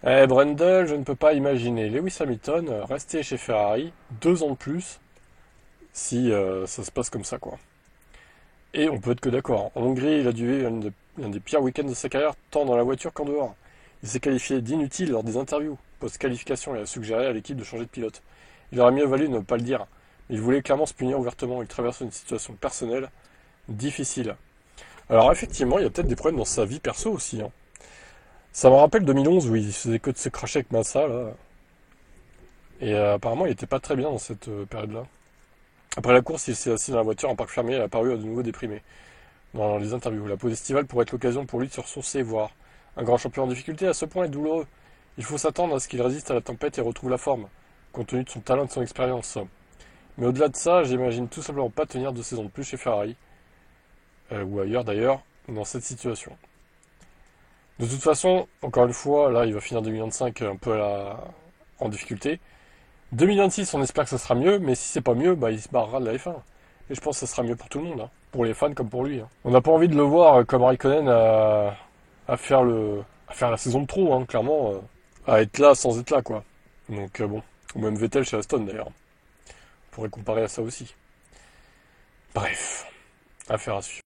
Brendel, je ne peux pas imaginer Lewis Hamilton rester chez Ferrari 2 ans de plus si ça se passe comme ça, quoi. Et on peut être que d'accord. En Hongrie, il a dû vivre un des pires week-ends de sa carrière, tant dans la voiture qu'en dehors. Il s'est qualifié d'inutile lors des interviews. Post-qualification, il a suggéré à l'équipe de changer de pilote. Il aurait mieux valu ne pas le dire. Mais il voulait clairement se punir ouvertement. Il traverse une situation personnelle difficile. Alors effectivement, il y a peut-être des problèmes dans sa vie perso aussi, hein. Ça me rappelle 2011 où il faisait que de se cracher avec Massa, là. Et apparemment, il était pas très bien dans cette période-là. Après la course, il s'est assis dans la voiture en parc fermé et a apparu à de nouveau déprimé. Dans les interviews, la pause estivale pourrait être l'occasion pour lui de se ressourcer, voire un grand champion en difficulté à ce point est douloureux. Il faut s'attendre à ce qu'il résiste à la tempête et retrouve la forme, compte tenu de son talent et de son expérience. Mais au-delà de ça, j'imagine tout simplement pas tenir 2 saisons de plus chez Ferrari, ou ailleurs d'ailleurs, dans cette situation. De toute façon, encore une fois, là, il va finir 2025 un peu en difficulté. 2026, on espère que ça sera mieux, mais si c'est pas mieux, bah, il se barrera de la F1. Et je pense que ça sera mieux pour tout le monde, hein. Pour les fans comme pour lui, hein. On n'a pas envie de le voir comme Raikkonen à faire la saison de trop, hein, clairement, à être là sans être là, quoi. Donc bon, ou même Vettel chez Aston d'ailleurs. On pourrait comparer à ça aussi. Bref, affaire à suivre.